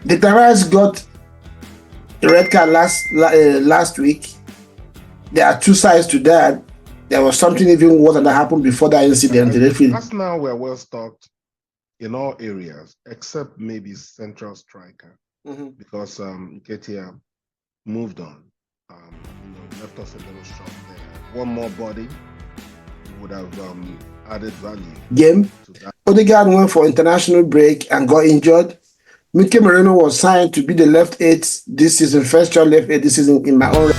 The Tavares got a red card last week. There are two sides to that. There was something even worse that happened before that incident. Arsenal were well stocked in all areas except maybe central striker because Nketiah moved on. Left us a little short there. One more body would have added value. Game. Odegaard went for international break and got injured. Mikel Arteta was signed to be the left eight this season, first choice left eight this season in my own.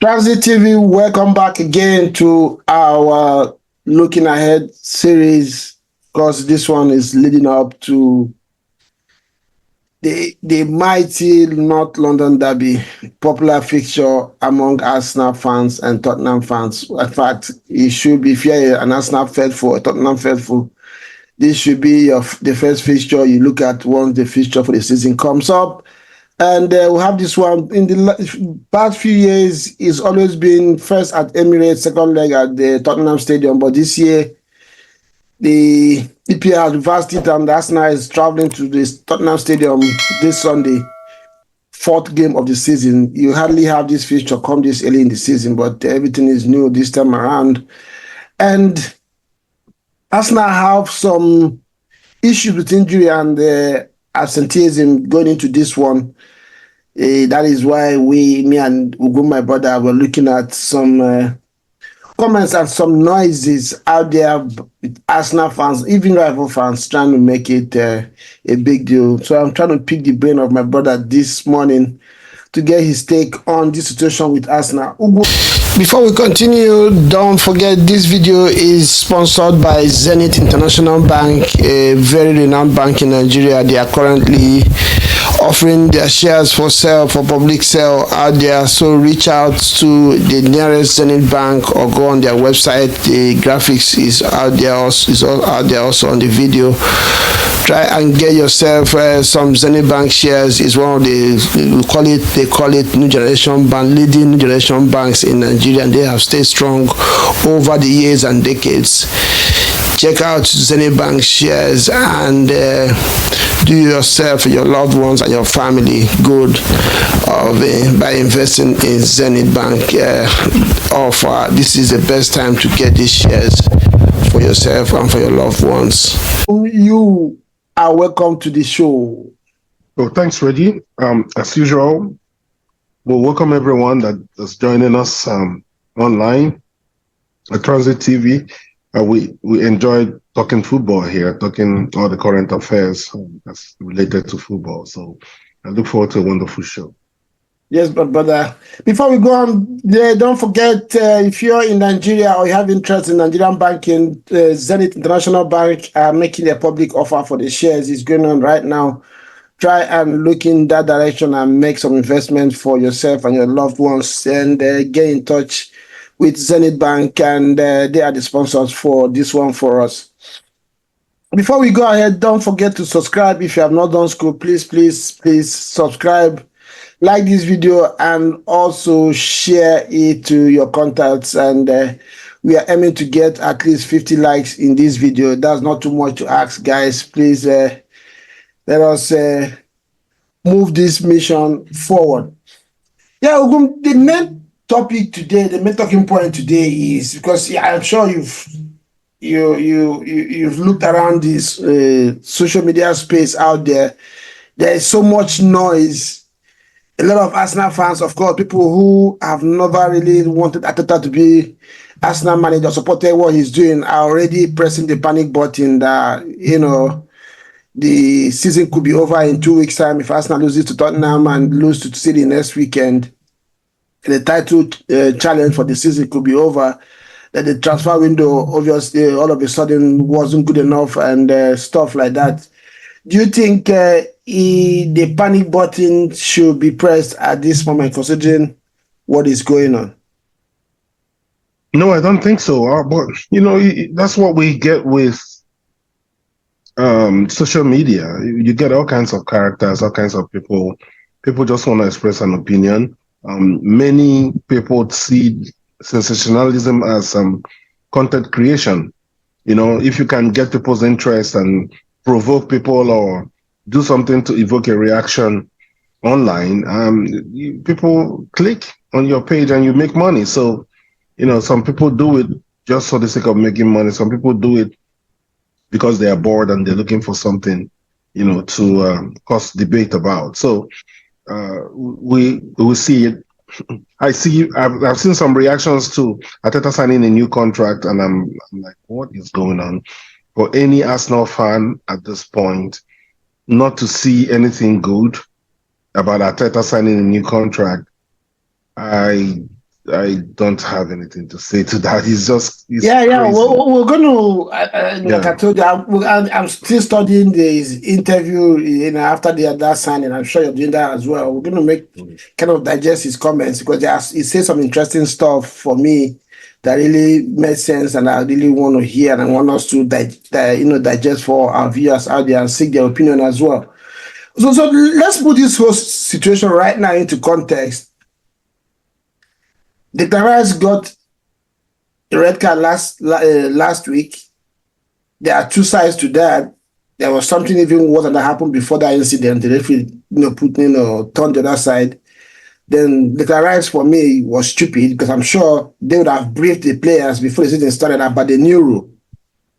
Transit TV, welcome back again to our Looking Ahead series, because this one is leading up to the mighty North London derby, popular fixture among Arsenal fans and Tottenham fans. In fact, it should be, if you're an Arsenal faithful, a Tottenham faithful, this should be the first fixture you look at once the fixture for the season comes up. And we have this one in the past few years. It's always been first at Emirates, second leg at the Tottenham Stadium. But this year, the EPL has reversed it, and Arsenal is traveling to the Tottenham Stadium this Sunday, fourth game of the season. You hardly have this fixture come this early in the season, but everything is new this time around. And Arsenal have some issues with injury and absenteeism going into this one. That is why me and Ugo, my brother, were looking at some comments and some noises out there with Arsenal fans, even rival fans, trying to make it a big deal. So I'm trying to pick the brain of my brother this morning to get his take on this situation with Arsenal. Ugo. Before we continue, don't forget this video is sponsored by Zenith International Bank, a very renowned bank in Nigeria. They are currently offering their shares for sale, for public sale out there. So reach out to the nearest Zenith Bank or go on their website. The graphics is out there, also on the video. Try and get yourself some Zenith Bank shares. Is one of they call it new generation bank, leading new generation banks in Nigeria, and they have stayed strong over the years and decades. Check out Zenith Bank shares and do yourself, your loved ones, and your family good by investing in Zenith Bank offer. This is the best time to get these shares for yourself and for your loved ones. You are welcome to the show. Well, thanks, Reggie. As usual, we'll welcome everyone that is joining us online at Transit TV. We enjoy talking football here, talking all the current affairs that's related to football. So I look forward to a wonderful show. Yes, but brother, before we go on, don't forget, if you're in Nigeria or you have interest in Nigerian banking, Zenith International Bank are making a public offer for the shares. It's going on right now. Try and look in that direction and make some investment for yourself and your loved ones, and get in touch with Zenith Bank, and they are the sponsors for this one for us. Before we go ahead, don't forget to subscribe. If you have not done so, please subscribe, like this video, and also share it to your contacts. And we are aiming to get at least 50 likes in this video. That's not too much to ask, guys. Please let us move this mission forward. Yeah, Ogum, the main topic today, the main talking point today is, because I'm sure you've looked around this social media space out there. There is so much noise. A lot of Arsenal fans, of course, people who have never really wanted Arteta to be Arsenal manager, supported what he's doing, are already pressing the panic button that, the season could be over in 2 weeks' time if Arsenal loses to Tottenham and lose to City next weekend. The title challenge for the season could be over. That the transfer window, obviously, all of a sudden wasn't good enough, and stuff like that. Do you think the panic button should be pressed at this moment, considering what is going on? No, I don't think so. But that's what we get with social media. You get all kinds of characters, all kinds of people. People just want to express an opinion. Many people see sensationalism as content creation. If you can get people's interest and provoke people or do something to evoke a reaction online, people click on your page and you make money. So, some people do it just for the sake of making money. Some people do it because they are bored and they're looking for something, to cause debate about. So we see it. I've seen some reactions to Arteta signing a new contract, and I'm like, what is going on? For any Arsenal fan at this point, not to see anything good about Arteta signing a new contract, I I don't have anything to say to that. It's Yeah. crazy. We're going to, like I Yeah. told you, I'm still studying this interview, after that signing. I'm sure you're doing that as well. We're going to make kind of digest his comments because he said some interesting stuff for me that really made sense, and I really want to hear, and I want us to digest for our viewers out there and seek their opinion as well. So let's put this whole situation right now into context. The Gunners got a red card last week. There are two sides to that. There was something even worse that happened before that incident. The referee, turned the other side. Then the Gunners for me was stupid because I'm sure they would have briefed the players before the season started about the new rule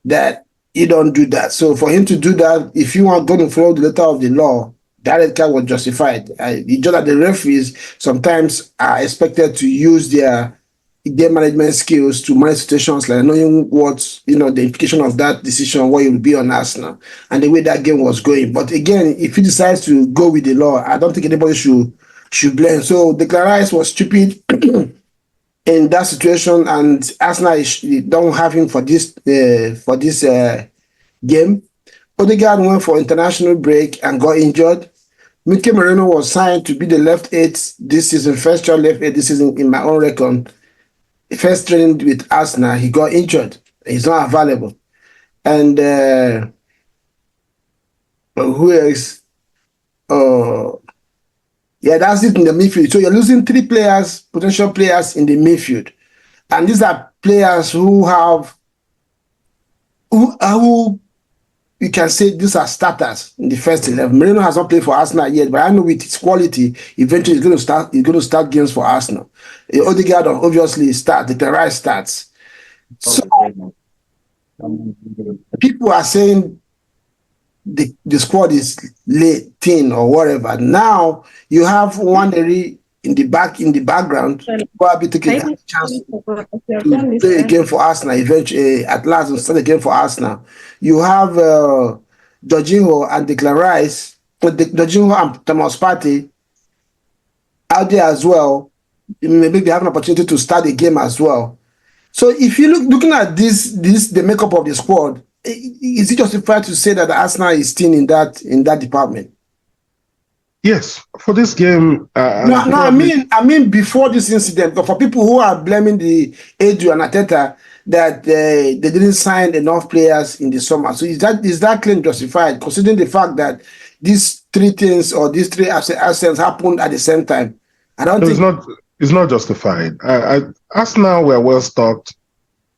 that you don't do that. So for him to do that, if you want going to follow the letter of the law, that red card was justified. It's just that the referees sometimes are expected to use their game management skills to manage situations, like knowing what the implication of that decision, what it will be on Arsenal, and the way that game was going. But again, if he decides to go with the law, I don't think anybody should blame. So the Clarice was stupid in that situation, and Arsenal don't have him for this game. Odegaard went for international break and got injured. Mikel Moreno was signed to be the left eight this season, first child left eight this season in my own record. First training with Arsenal, he got injured. He's not available. And who else? Yeah, that's it in the midfield. So you're losing three players, potential players in the midfield. And these are players who you can say these are starters in the first 11. Moreno has not played for Arsenal yet, but I know with his quality, eventually he's going to start games for Arsenal. Odegaard obviously starts. The Rice starts. So people are saying the squad is late, thin, or whatever. Now you have Wandery in the background, probably taking a chance to play again for Arsenal eventually, at last, and start again for Arsenal. You have Jorginho and Declan Rice, Jorginho and Thomas Partey out there as well. Maybe they have an opportunity to start the game as well. So if you looking at the makeup of the squad, is it justified to say that Arsenal is thin in that department? Yes, for this game. No, I mean before this incident. But for people who are blaming the Adrian Arteta that they didn't sign enough players in the summer, so is that claim justified, considering the fact that these three things or these three accidents happened at the same time? I don't think it's not justified. Arsenal were well stocked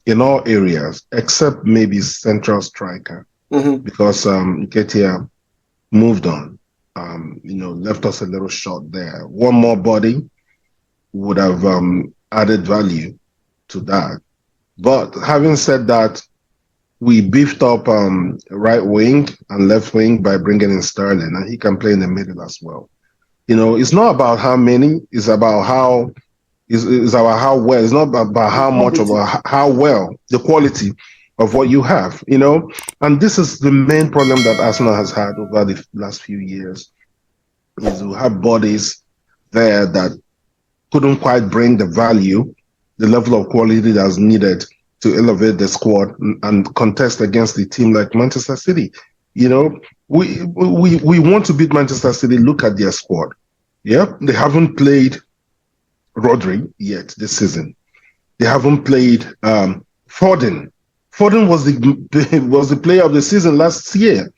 in all areas except maybe central striker, because Nketiah moved on. Left us a little short there. One more body would have added value to that. But having said that, we beefed up right wing and left wing by bringing in Sterling, and he can play in the middle as well. It's not about how many; it's about how well. It's not about how much, or how well, the quality of what you have. And this is the main problem that Arsenal has had over the last few years, is to have bodies there that couldn't quite bring the value, the level of quality that's needed to elevate the squad and contest against a team like Manchester City. We want to beat Manchester City. Look at their squad. Yeah, they haven't played Rodri yet this season. They haven't played Foden Foden was the player of the season last year.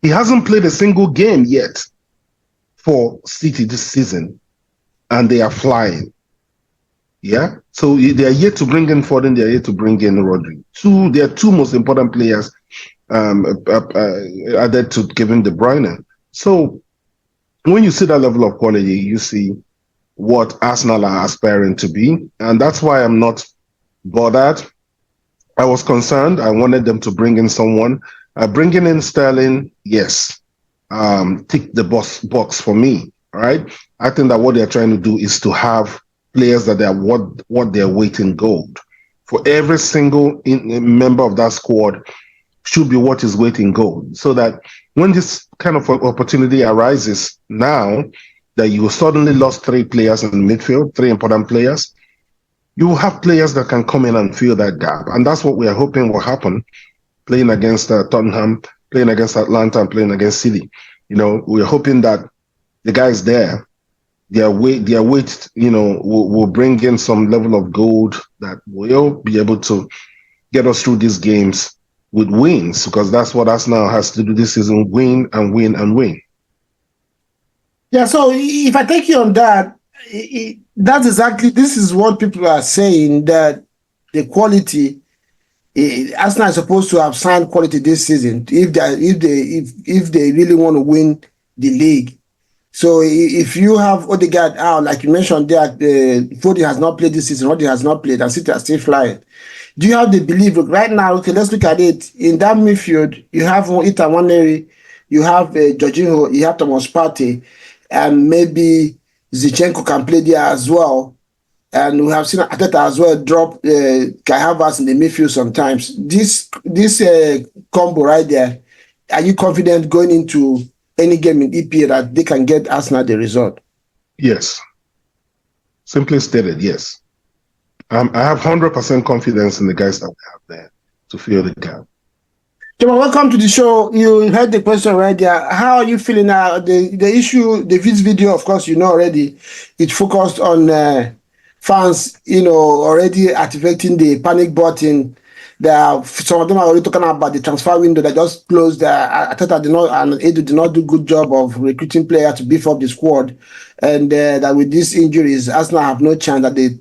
He hasn't played a single game yet for City this season, and they are flying. Yeah, so they are yet to bring in Foden. They are yet to bring in Rodri. They are two most important players added to Kevin De Bruyne. So when you see that level of quality, you see what Arsenal are aspiring to be, and that's why I'm not bothered. I was concerned. I wanted them to bring in someone. Bringing in Sterling, yes, tick the box for me. All right. I think that what they're trying to do is to have players that are what they're weight in gold. For every single member of that squad should be what is weight in gold, so that when this kind of opportunity arises now, that you suddenly lost three players in the midfield, three important players, you will have players that can come in and fill that gap. And that's what we are hoping will happen, playing against Tottenham, playing against Atlanta, and playing against City. We're hoping that the guys there, their weight, will bring in some level of gold that will be able to get us through these games with wins, because that's what Arsenal has to do this season: win and win and win. Yeah, so if I take you on that, that's exactly, this is what people are saying, that the quality, Arsenal is supposed to have signed quality this season if they really want to win the league. So if you have Odegaard out, like you mentioned there, Foden has not played this season, Odegaard has not played, and City are still flying. Do you have the belief right now? Okay, let's look at it. In that midfield, you have Ita Waneri, you have Jorginho, you have Thomas Partey, and maybe Zinchenko can play there as well. And we have seen Arteta as well drop Kai Havertz in the midfield sometimes. This combo right there, are you confident going into any game in EPL that they can get Arsenal the result? Yes. Simply stated, yes. I have 100% confidence in the guys that we have there to fill the gap. Jema, welcome to the show. You heard the question right there. How are you feeling now? The issue, the video, of course, already, it focused on fans, already activating the panic button. Some of them are already talking about the transfer window that just closed. Arteta and Edu did not do good job of recruiting players to beef up the squad, and that with these injuries, Arsenal have no chance that the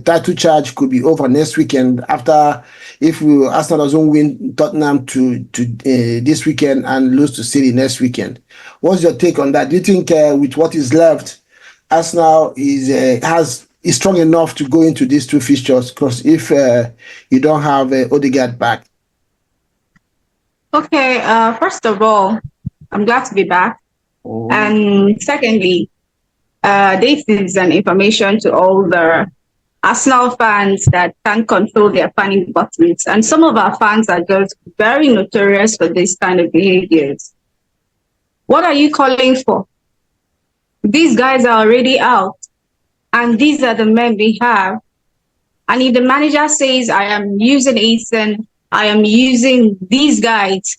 title charge could be over next weekend after if Arsenal doesn't win Tottenham to this weekend and lose to City next weekend. What's your take on that? Do you think with what is left, Arsenal is strong enough to go into these two fixtures? Because if you don't have Odegaard back. Okay, first of all, I'm glad to be back. Oh. And secondly, this is an information to all the Arsenal fans that can't control their panic buttons. And some of our fans are just very notorious for this kind of behaviors. What are you calling for? These guys are already out. And these are the men we have. And if the manager says, I am using Ethan, I am using these guys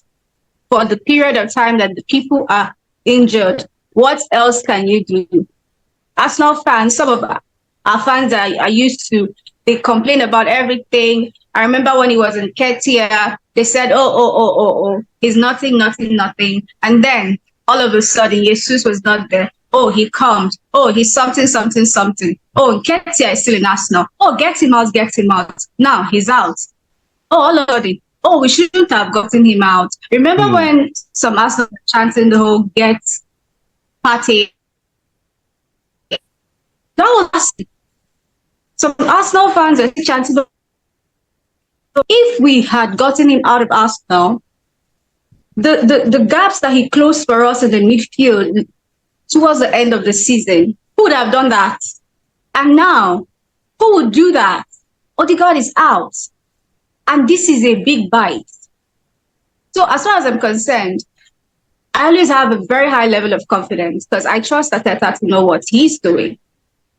for the period of time that the people are injured, what else can you do? Arsenal fans, some of our fans are used to, they complain about everything. I remember when he was in Ketia, they said, oh, he's nothing. And then all of a sudden, Jesus was not there. Oh, he comes. Oh, he's something. Oh, Ketia is still in Arsenal. Oh, get him out. Now he's out. Oh, all of a sudden, oh, we shouldn't have gotten him out. Remember when some Arsenal were chanting the whole get party? That was some Arsenal fans are chanting. If we had gotten him out of Arsenal, the gaps that he closed for us in the midfield towards the end of the season, who would have done that? And now, who would do that? Odegaard is out. And this is a big bite. So as far as I'm concerned, I always have a very high level of confidence because I trust Arteta to know what he's doing.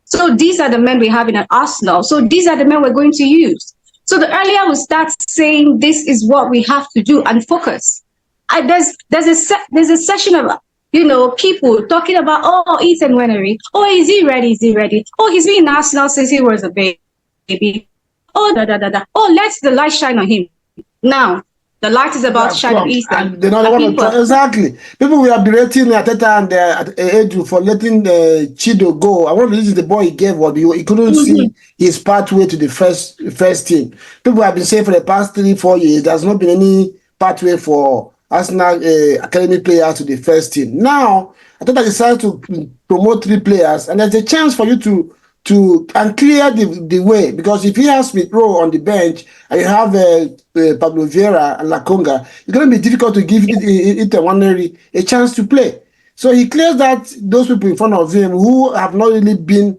So these are the men we have in Arsenal. So these are the men we're going to use. So the earlier we start saying this is what we have to do and focus. There's a session of people talking about, oh, Ethan Wenery. Oh, is he ready? Oh, he's been in Arsenal since he was a baby. Oh, Oh, let the light shine on him. Now, the light is about shadow east and they don't want to try. Exactly. People will be berating Arteta and Edu for letting Chido go. And one of the reasons the boy he gave was he couldn't see his pathway to the first team. People have been saying for the past 3-4 years there's not been any pathway for Arsenal academy players to the first team. Now, Arteta decided to promote 3 players, and there's a chance for you to and clear the way, because if he has Smith Rowe on the bench and you have Pablo Vieira and Laconga, it's going to be difficult to give Waneri a chance to play. So he clears those people in front of him who have not really been,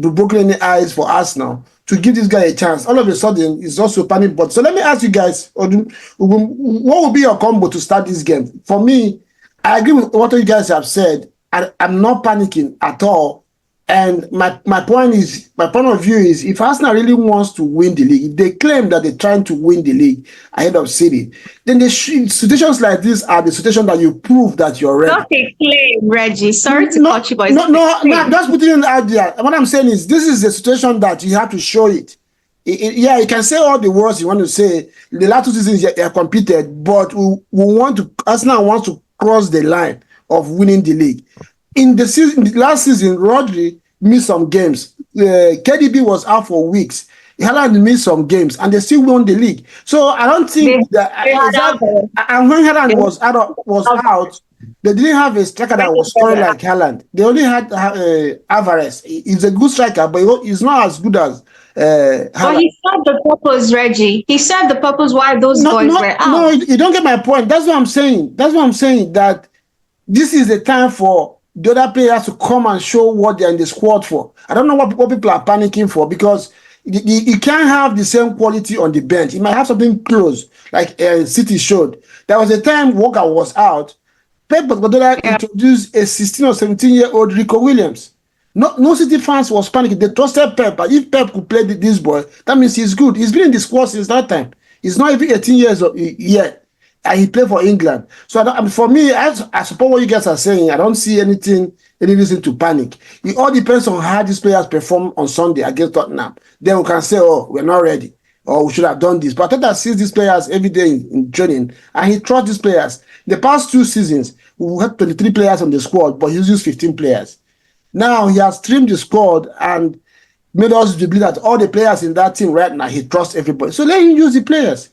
broken any eyes for Arsenal, to give this guy a chance. All of a sudden, it's also panic button. So let me ask you guys, what would be your combo to start this game? For me, I agree with what you guys have said. I'm not panicking at all. And my point of view is, if Arsenal really wants to win the league, if they claim that they're trying to win the league ahead of City, then situations like this are the situations that you prove that you're ready. Not a claim, Reggie. Sorry to cut you, but no, just putting it out there. What I'm saying is, this is a situation that you have to show it. Yeah, you can say all the words you want to say. The last 2 seasons you have competed, but Arsenal wants to cross the line of winning the league. In the last season, Rodri missed some games. KDB was out for weeks. Haaland missed some games, and they still won the league. So I don't think and when Haaland was out, they didn't have a striker that was scoring like Haaland. They only had Alvarez. He's a good striker, but he's not as good as Haaland. But he served the purpose, Reggie. He served the purpose why those boys were out. No, you don't get my point. That's what I'm saying. That this is the time for the other players to come and show what they're in the squad for. I don't know what people are panicking for, because you can't have the same quality on the bench. You might have something close, like City showed. There was a time Walker was out. Pep Guardiola introduced a 16 or 17-year-old Rico Williams. No City fans was panicking. They trusted Pep. But if Pep could play this boy, that means he's good. He's been in the squad since that time. He's not even 18 years yet. And he played for England. So for me, I support what you guys are saying. I don't see any reason to panic. It all depends on how these players perform on Sunday against Tottenham. Then we can say, oh, we're not ready, or we should have done this. But Arteta sees these players every day in training, and he trusts these players. The past 2 seasons, we had 23 players on the squad, but he used 15 players. Now he has trimmed the squad and made us believe that all the players in that team right now, he trusts everybody. So let him use the players.